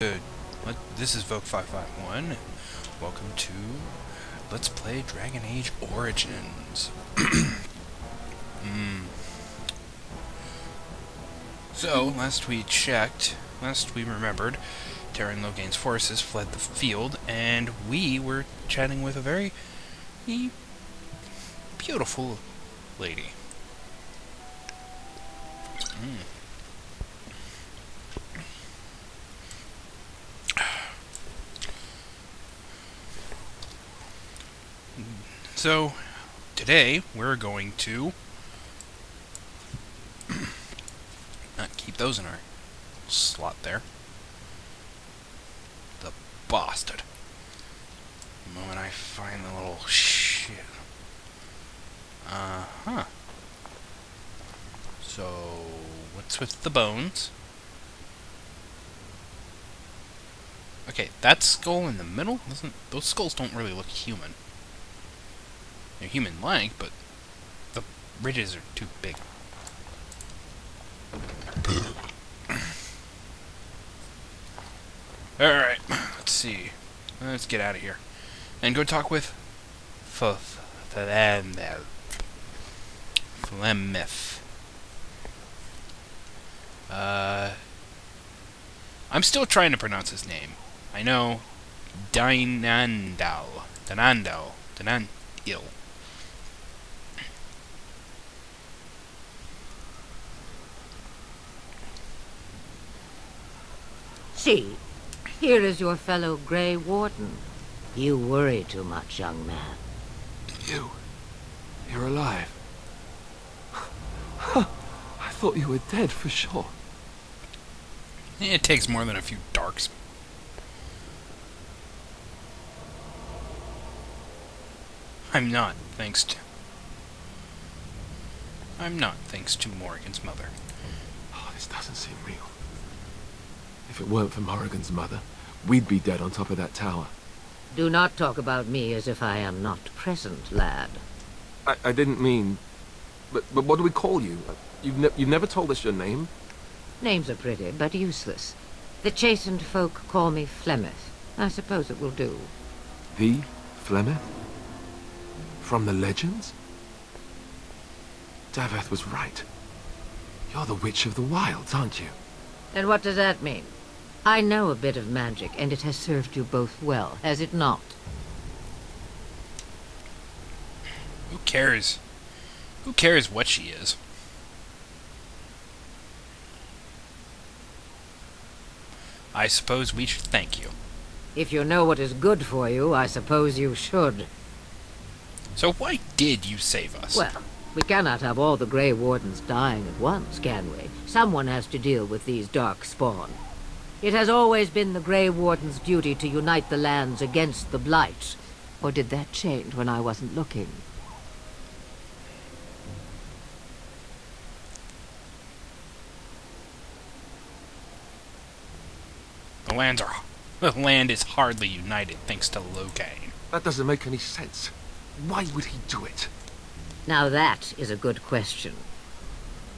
Good. This is Vogue551, and welcome to Let's Play Dragon Age Origins. So, last we remembered, Terran Logain's forces fled the field, and we were chatting with a very beautiful lady. So, today, we're going to not keep those in our slot there. The bastard. The moment I find the little shit. So, what's with the bones? Okay, that skull in the middle, those skulls don't really look human. They're human-like, but the ridges are too big. Alright, let's see. Let's get out of here. And go talk with Flemeth. I'm still trying to pronounce his name. I know Dinandal. See, here is your fellow Grey Warden. You worry too much, young man. You're alive. I thought you were dead for sure. It takes more than a few darks. I'm not, thanks to Morrigan's mother. Oh, this doesn't seem real. If it weren't for Morrigan's mother, we'd be dead on top of that tower. Do not talk about me as if I am not present, lad. I didn't mean... But what do we call you? You've never told us your name? Names are pretty, but useless. The chastened folk call me Flemeth. I suppose it will do. The Flemeth? From the legends? Daveth was right. You're the Witch of the Wilds, aren't you? And what does that mean? I know a bit of magic, and it has served you both well, has it not? Who cares? Who cares what she is? I suppose we should thank you. If you know what is good for you, I suppose you should. So why did you save us? Well, we cannot have all the Grey Wardens dying at once, can we? Someone has to deal with these Darkspawn. It has always been the Grey Warden's duty to unite the lands against the Blight. Or did that change when I wasn't looking? The land is hardly united thanks to Logain. That doesn't make any sense. Why would he do it? Now that is a good question.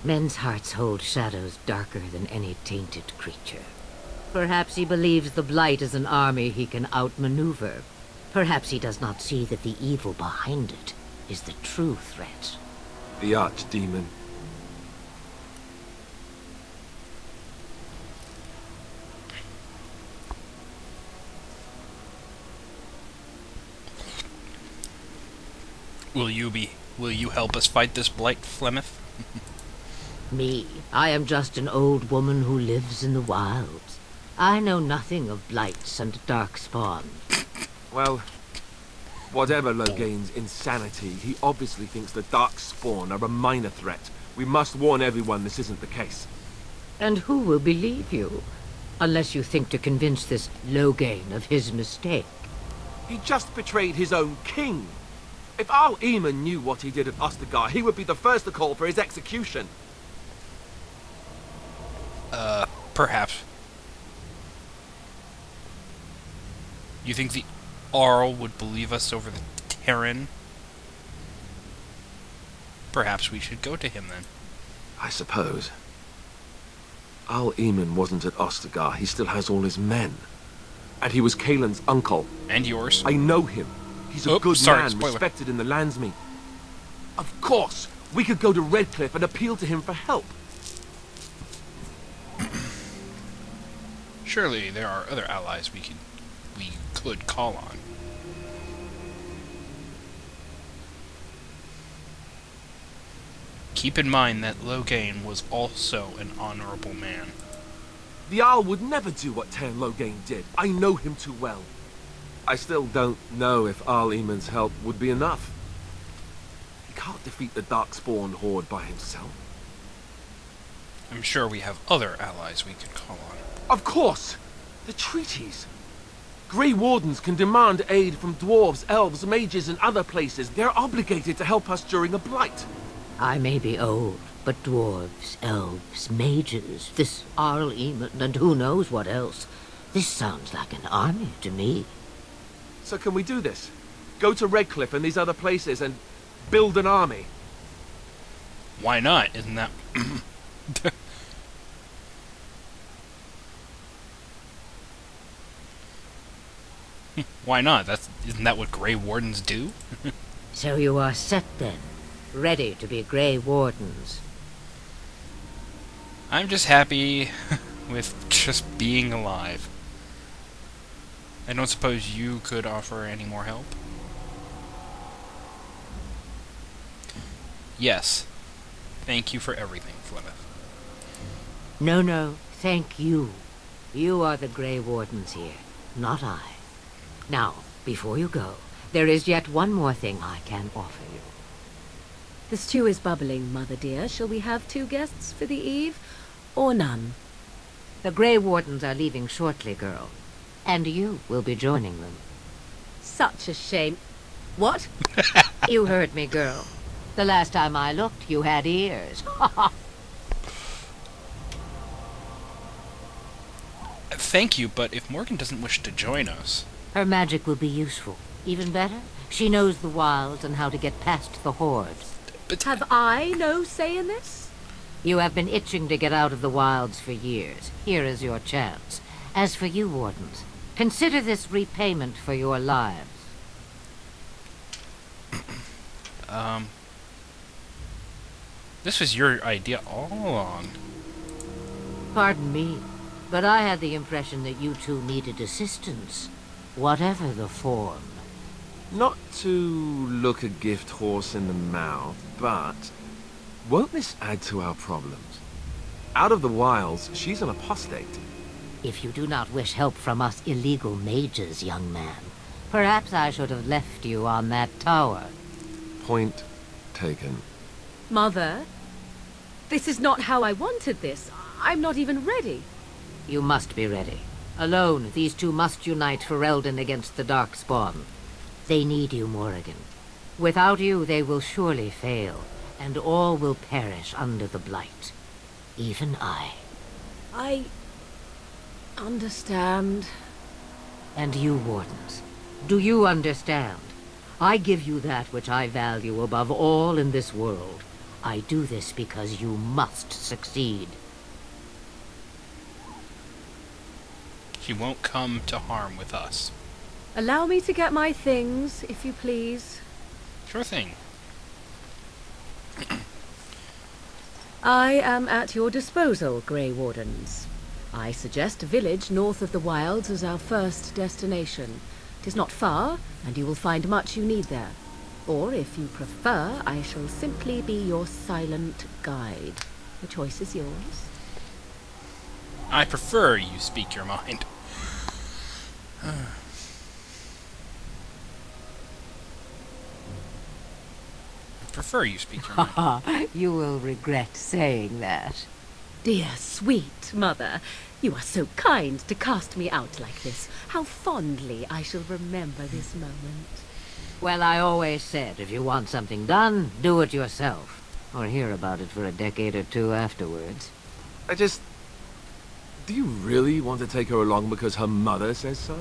Men's hearts hold shadows darker than any tainted creature. Perhaps he believes the Blight is an army he can outmaneuver. Perhaps he does not see that the evil behind it is the true threat. The Archdemon. Will you help us fight this Blight, Flemeth? Me? I am just an old woman who lives in the wilds. I know nothing of Blights and Darkspawn. Well, whatever Logain's insanity, he obviously thinks the Darkspawn are a minor threat. We must warn everyone this isn't the case. And who will believe you? Unless you think to convince this Logain of his mistake. He just betrayed his own king. If our Eamon knew what he did at Ostagar, he would be the first to call for his execution. Perhaps. You think the Arl would believe us over the Terran? Perhaps we should go to him then. I suppose. Al Eamon wasn't at Ostagar, he still has all his men. And he was Kaelin's uncle. And yours. I know him. He's a good sorry, man, spoiler. respected in the Landsmeet. Of course, we could go to Redcliffe and appeal to him for help. Surely there are other allies we could call on. Keep in mind that Loghain was also an honorable man. The Jarl would never do what Tairn Loghain did. I know him too well. I still don't know if Al Eamon's help would be enough. He can't defeat the Darkspawn horde by himself. I'm sure we have other allies we could call on. Of course! The treaties! Grey Wardens can demand aid from dwarves, elves, mages, and other places. They're obligated to help us during a blight. I may be old, but dwarves, elves, mages, this Arl Eamon, and who knows what else. This sounds like an army to me. So can we do this? Go to Redcliffe and these other places and build an army? Why not? Isn't that... Why not? Isn't that what Grey Wardens do? So you are set then, ready to be Grey Wardens. I'm just happy with just being alive. I don't suppose you could offer any more help? Yes. Thank you for everything, Flemeth. No, thank you. You are the Grey Wardens here, not I. Now, before you go, there is yet one more thing I can offer you. The stew is bubbling, Mother dear. Shall we have 2 guests for the eve, or none? The Grey Wardens are leaving shortly, girl. And you will be joining them. Such a shame. What? You heard me, girl. The last time I looked, you had ears. Thank you, but if Morgan doesn't wish to join us... Her magic will be useful. Even better, she knows the wilds and how to get past the horde. But Have I no say in this? You have been itching to get out of the wilds for years. Here is your chance. As for you, Wardens, consider this repayment for your lives. This was your idea all along. Pardon me, but I had the impression that you two needed assistance. Whatever the form. Not to look a gift horse in the mouth, but won't this add to our problems? Out of the wilds, she's an apostate. If you do not wish help from us illegal mages, young man, perhaps I should have left you on that tower. Point taken. Mother, this is not how I wanted this. I'm not even ready. You must be ready. Alone, these two must unite for Eldon against the Darkspawn. They need you, Morrigan. Without you, they will surely fail, and all will perish under the blight. Even I. I understand. And you, Wardens, do you understand? I give you that which I value above all in this world. I do this because you must succeed. She won't come to harm with us. Allow me to get my things, if you please. Sure thing. I am at your disposal, Grey Wardens. I suggest a village north of the wilds as our first destination. It is not far, and you will find much you need there. Or, if you prefer, I shall simply be your silent guide. The choice is yours. I prefer you speak your mind. Prefer you speak your mind. You will regret saying that. Dear, sweet mother, you are so kind to cast me out like this. How fondly I shall remember this moment. Well, I always said, if you want something done, do it yourself. Or hear about it for a decade or two afterwards. Do you really want to take her along because her mother says so?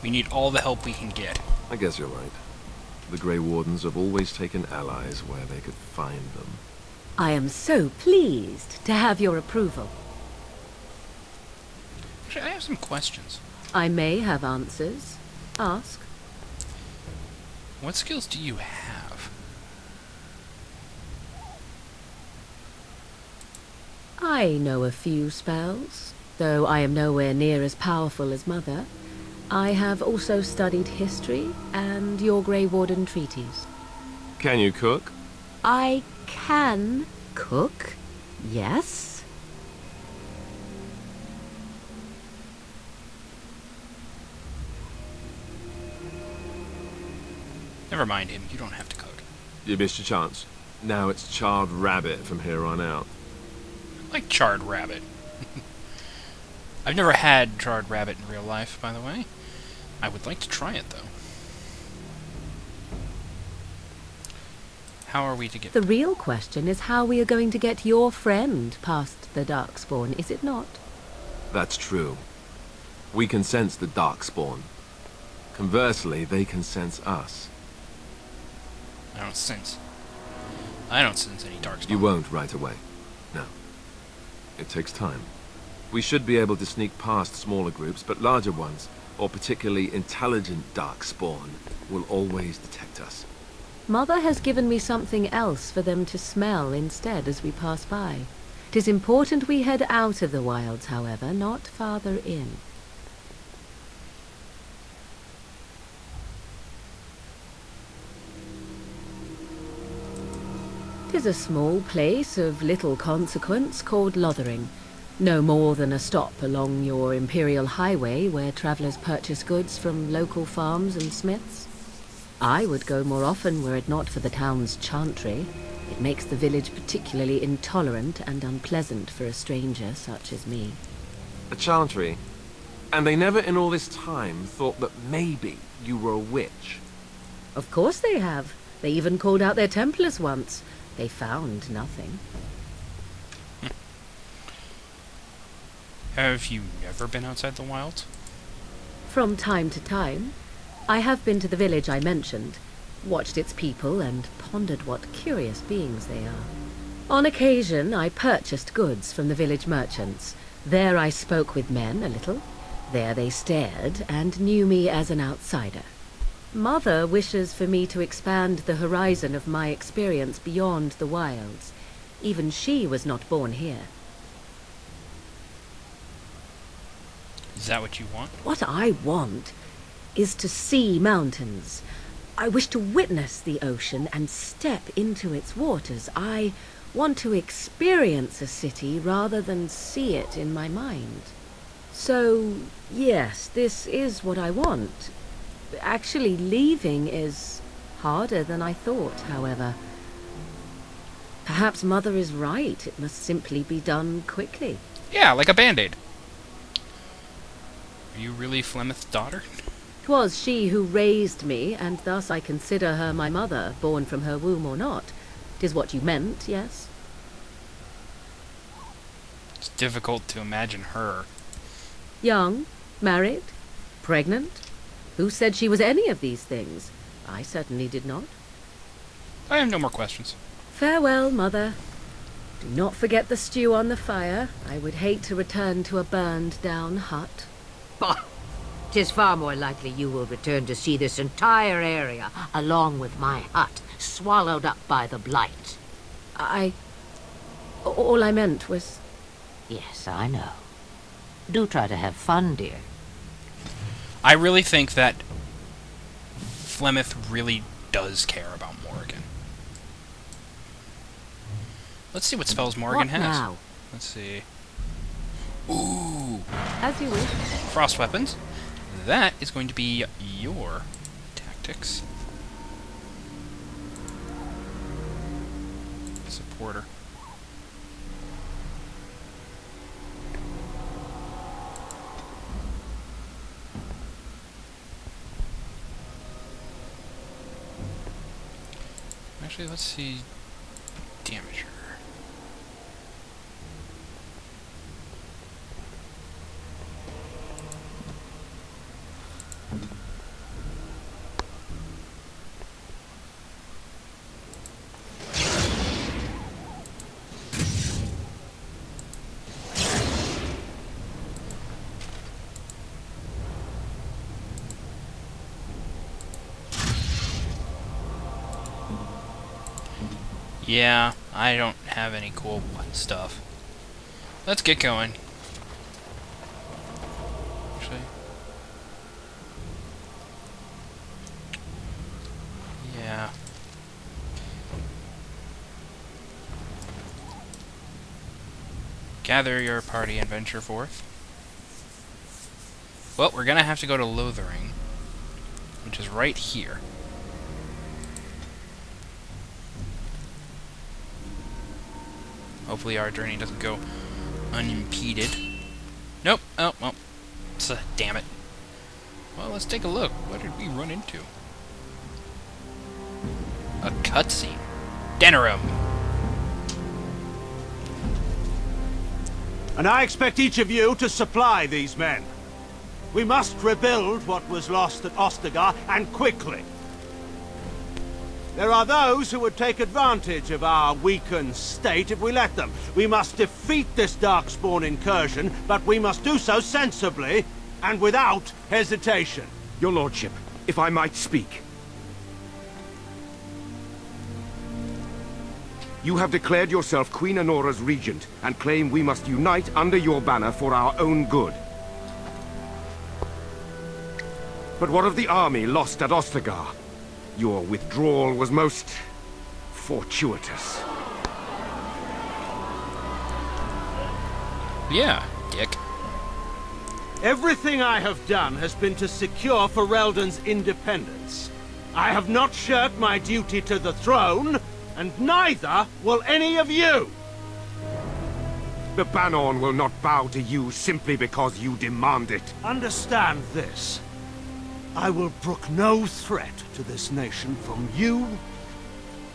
We need all the help we can get. I guess you're right. The Grey Wardens have always taken allies where they could find them. I am so pleased to have your approval. Actually, I have some questions. I may have answers. Ask. What skills do you have? I know a few spells, though I am nowhere near as powerful as Mother. I have also studied history and your Grey Warden treaties. Can you cook? I can cook, yes. Never mind him. You don't have to cook. You missed your chance. Now it's charred rabbit from here on out. I like charred rabbit. I've never had charred rabbit in real life, by the way. I would like to try it, though. How are we to get... The real question is how we are going to get your friend past the Darkspawn, is it not? That's true. We can sense the Darkspawn. Conversely, they can sense us. I don't sense any Darkspawn. You won't right away. No. It takes time. We should be able to sneak past smaller groups, but larger ones, or particularly intelligent Darkspawn, will always detect us. Mother has given me something else for them to smell instead as we pass by. 'Tis important we head out of the wilds, however, not farther in. Tis a small place of little consequence called Lothering. No more than a stop along your Imperial Highway where travellers purchase goods from local farms and smiths. I would go more often were it not for the town's chantry. It makes the village particularly intolerant and unpleasant for a stranger such as me. A chantry? And they never in all this time thought that maybe you were a witch? Of course they have. They even called out their Templars once. They found nothing. Have you never been outside the wilds? From time to time. I have been to the village I mentioned, watched its people, and pondered what curious beings they are. On occasion, I purchased goods from the village merchants. There I spoke with men a little. There they stared and knew me as an outsider. Mother wishes for me to expand the horizon of my experience beyond the wilds. Even she was not born here. Is that what you want? What I want is to see mountains. I wish to witness the ocean and step into its waters. I want to experience a city rather than see it in my mind. So, yes, this is what I want. Actually, leaving is harder than I thought, however. Perhaps Mother is right. It must simply be done quickly. Yeah, like a band-aid. Are you really Flemeth's daughter? 'Twas she who raised me, and thus I consider her my mother, born from her womb or not. 'Tis what you meant, yes? It's difficult to imagine her. Young, married, pregnant. Who said she was any of these things? I certainly did not. I have no more questions. Farewell, Mother. Do not forget the stew on the fire. I would hate to return to a burned-down hut. Bah! 'Tis far more likely you will return to see this entire area, along with my hut, swallowed up by the blight. All I meant was... Yes, I know. Do try to have fun, dear. I really think that Flemeth really does care about Morrigan. Let's see what spells Morrigan What has. now? Let's see. Ooh! As you wish. Frost weapons. That is going to be your tactics. Supporter. Actually, let's see. Damager. Yeah, I don't have any cool stuff. Let's get going. Actually. Yeah. Gather your party and venture forth. Well, we're gonna have to go to Lothering, which is right here. Hopefully our journey doesn't go unimpeded. Nope. Oh, well. Damn it. Well, let's take a look. What did we run into? A cutscene. Denerim. And I expect each of you to supply these men. We must rebuild what was lost at Ostagar, and quickly. There are those who would take advantage of our weakened state if we let them. We must defeat this Darkspawn incursion, but we must do so sensibly and without hesitation. Your lordship, if I might speak. You have declared yourself Queen Honora's regent, and claim we must unite under your banner for our own good. But what of the army lost at Ostagar? Your withdrawal was most fortuitous. Yeah, dick. Everything I have done has been to secure Ferelden's independence. I have not shirked my duty to the throne, and neither will any of you! The Banon will not bow to you simply because you demand it. Understand this. I will brook no threat to this nation from you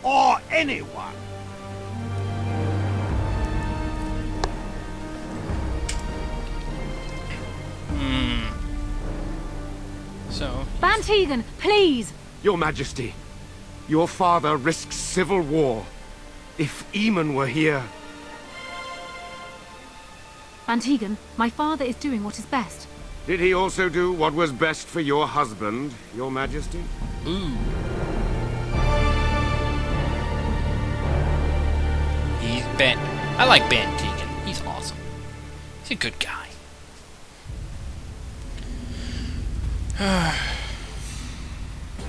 or anyone. So... Bantegan, please! Your Majesty, your father risks civil war. If Eamon were here... Bantegan, my father is doing what is best. Did he also do what was best for your husband, your Majesty? Ooh. He's Ben. I like Ben Tegan. He's awesome. He's a good guy.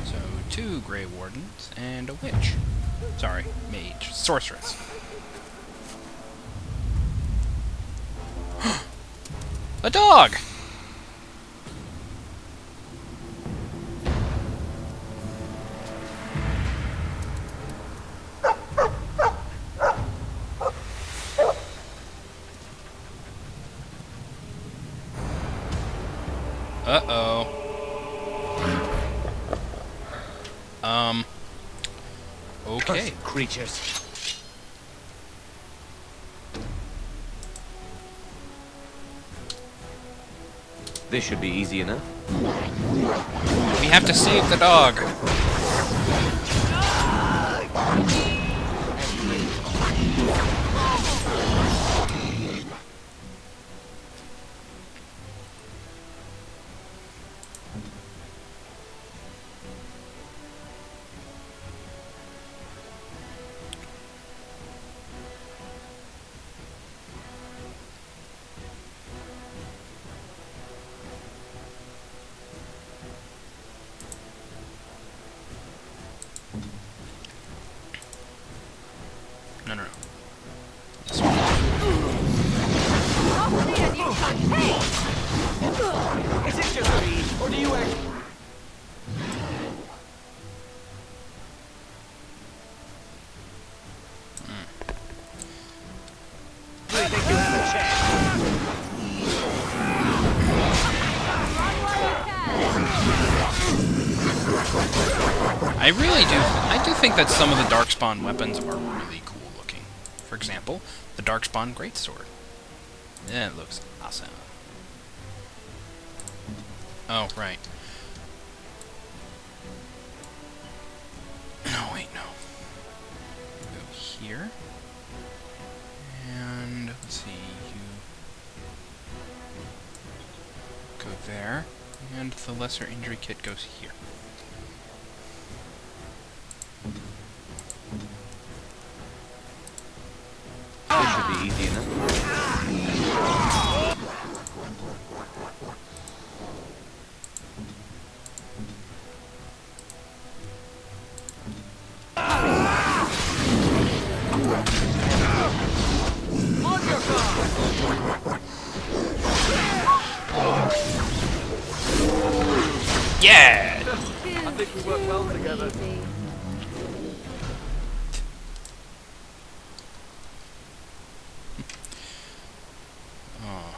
So, 2 Grey Wardens and a witch. Sorry, mage. Sorceress. A dog! Uh-oh. Okay. Creatures. This should be easy enough. We have to save the dog. No, no, no. This one. Is it just me, or do you actually... Really think you have a I do think that some of the Darkspawn weapons are really cool looking. For example, the Darkspawn Greatsword. Yeah, it looks awesome. Oh, right. No, wait, no. Go here. And, let's see, you go there. And the lesser injury kit goes here. Yeah! I think we work well together. Easy. Oh.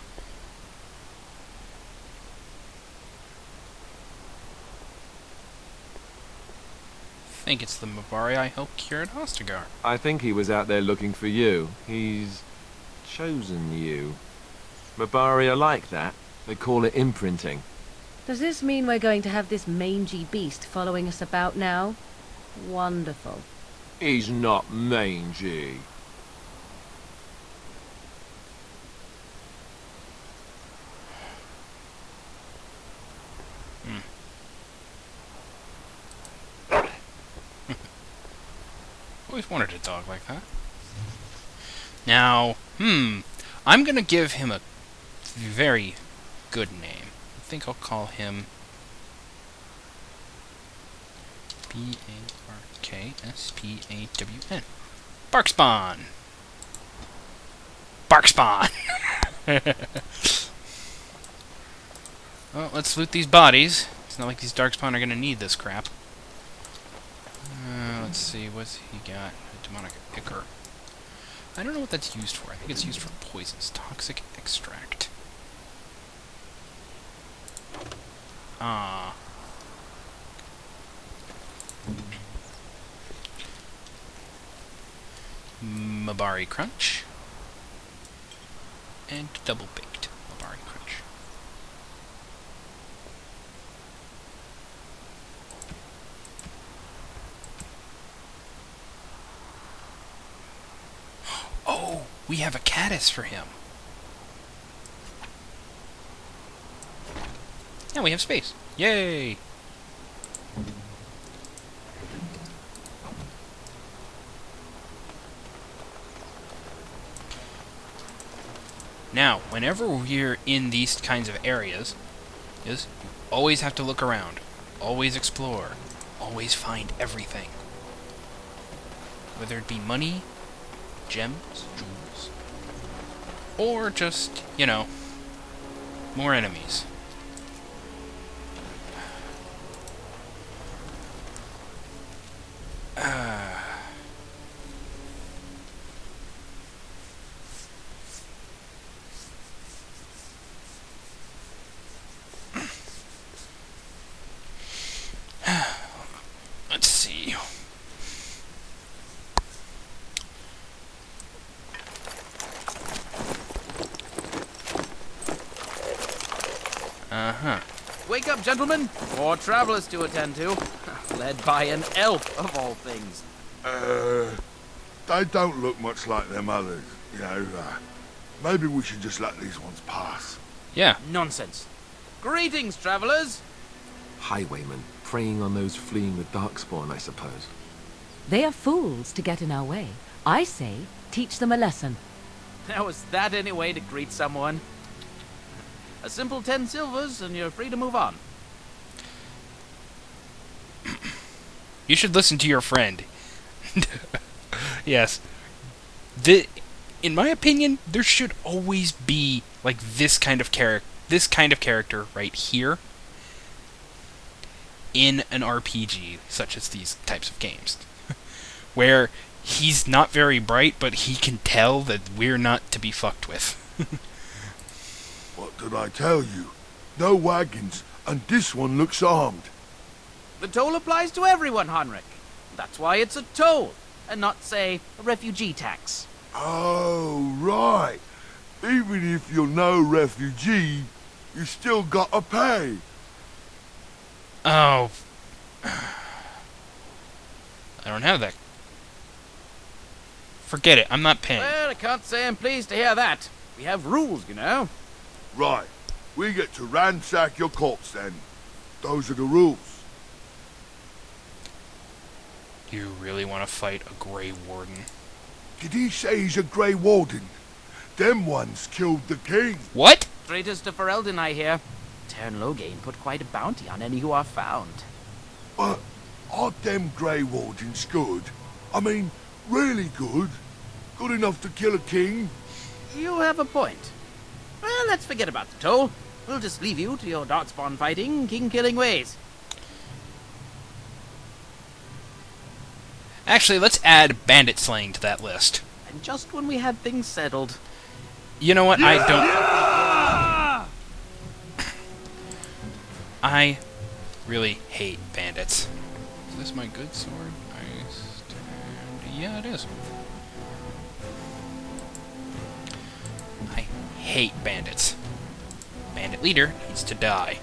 I think it's the Mawari I helped cure at Ostagar. I think he was out there looking for you. He's chosen you. Mawari are like that. They call it imprinting. Does this mean we're going to have this mangy beast following us about now? Wonderful. He's not mangy. Always wanted a dog like that. Now, I'm gonna give him a very good name. I think I'll call him Barkspawn. Barkspawn! Barkspawn! Well, let's loot these bodies. It's not like these Darkspawn are gonna need this crap. Let's see, what's he got? A demonic ichor. I don't know what that's used for. I think it's used for poisons. Toxic extract. Ah. Mawari crunch. And double baked Mawari crunch. Oh, we have a caddis for him. Now we have space. Yay! Now, whenever we're in these kinds of areas, you always have to look around. Always explore. Always find everything. Whether it be money, gems, jewels, or just, you know, more enemies. Let's see. Wake up, gentlemen! More travelers to attend to. Led by an elf, of all things. They don't look much like them others, you know. Maybe we should just let these ones pass. Yeah. Nonsense. Greetings, travelers! Highwaymen, preying on those fleeing the Darkspawn, I suppose. They are fools to get in our way. I say, teach them a lesson. Now, is that any way to greet someone? A simple 10 silvers, and you're free to move on. You should listen to your friend. Yes. In my opinion, there should always be like this kind of character right here in an RPG such as these types of games. Where he's not very bright, but he can tell that we're not to be fucked with. What did I tell you? No wagons, and this one looks armed. The toll applies to everyone, Heinrich. That's why it's a toll, and not, say, a refugee tax. Oh, right. Even if you're no refugee, you still gotta pay. Oh. I don't have that. Forget it, I'm not paying. Well, I can't say I'm pleased to hear that. We have rules, you know. Right. We get to ransack your corpse then. Those are the rules. You really want to fight a Grey Warden? Did he say he's a Grey Warden? Them ones killed the king. What? Traitors to Ferelden, I hear. Tern Loghain put quite a bounty on any who are found. But aren't them Grey Wardens good? I mean, really good? Good enough to kill a king? You have a point. Well, let's forget about the toll. We'll just leave you to your Darkspawn fighting, king-killing ways. Actually, let's add bandit slaying to that list. And just when we had things settled. You know what? I don't... I really hate bandits. Is this my good sword? I stand... Yeah, it is. I hate bandits. Bandit leader needs to die.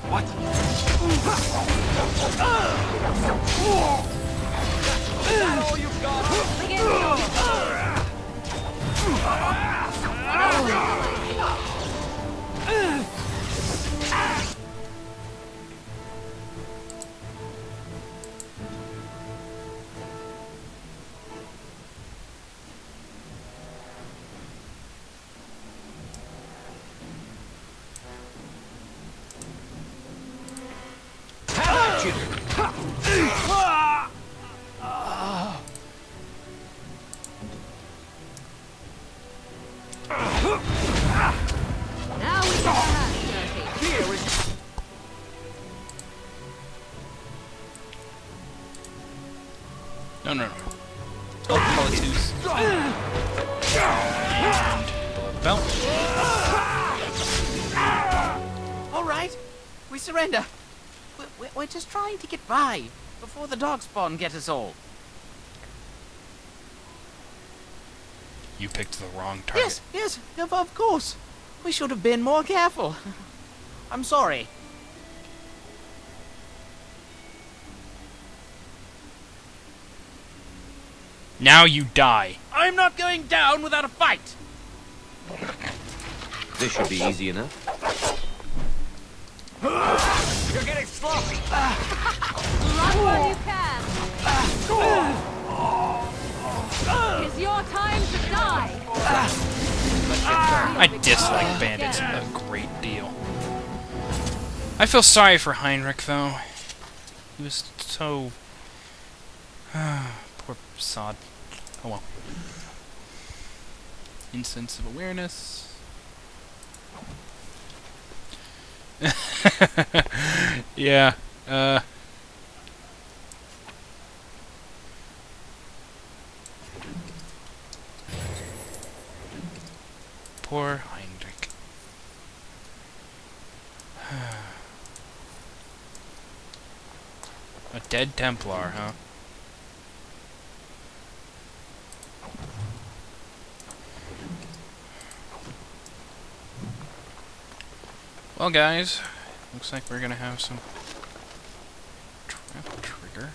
What? All you've got. Now we get our hands dirty. Here we No, no, no. Politus. And belt. All right, we surrender. We're just trying to get by before the Darkspawn get us all. You picked the wrong target. Yes, of course. We should have been more careful. I'm sorry. Now you die. I'm not going down without a fight. This should be easy enough. You're getting sloppy. Run while you can. It's your time to die. I dislike bandits a great deal. I feel sorry for Heinrich, though. He was so... poor sod. Oh well. Instance of awareness. Yeah, poor Heinrich. A dead Templar, huh? Well, guys, looks like we're gonna have some trap triggers.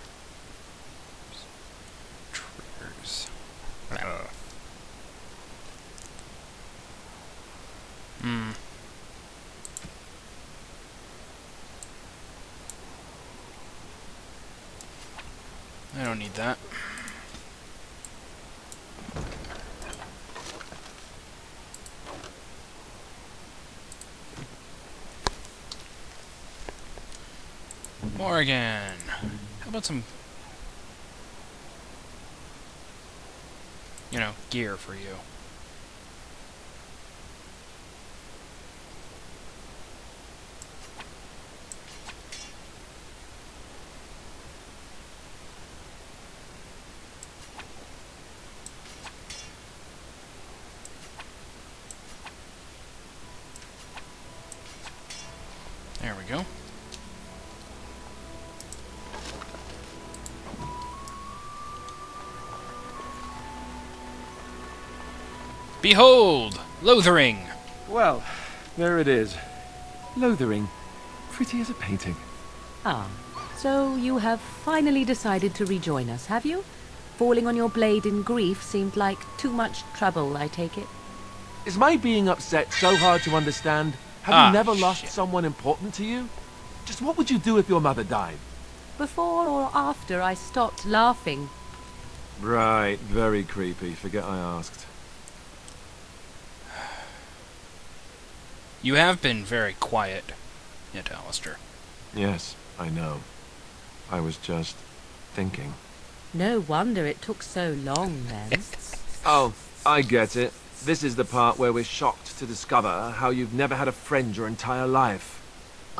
I don't need that. Morgan, how about some, you know, gear for you? There we go. Behold! Lothering! Well, there it is. Lothering. Pretty as a painting. Ah, so you have finally decided to rejoin us, have you? Falling on your blade in grief seemed like too much trouble, I take it. Is my being upset so hard to understand? Have you never lost someone important to you? Just what would you do if your mother died? Before or after I stopped laughing. Right, very creepy. Forget I asked. You have been very quiet, yet, Alistair. Yes, I know. I was just thinking. No wonder it took so long, then. Oh, I get it. This is the part where we're shocked to discover how you've never had a friend your entire life.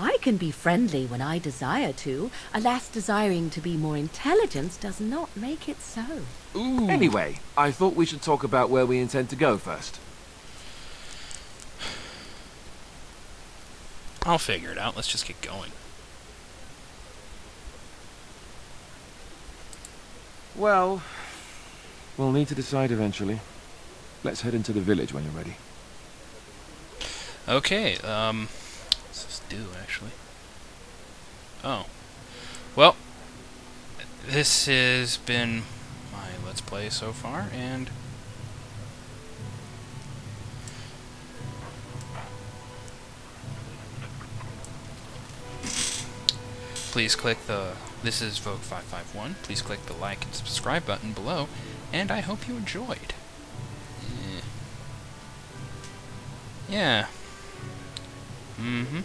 I can be friendly when I desire to. Alas, desiring to be more intelligent does not make it so. Ooh. Anyway, I thought we should talk about where we intend to go first. I'll figure it out. Let's just get going. Well, we'll need to decide eventually. Let's head into the village when you're ready. Okay, what's this do, actually? Oh. Well, this has been my Let's Play so far, and please click the... This is Vogue551. Please click the like and subscribe button below, and I hope you enjoyed. Yeah. Mm-hmm.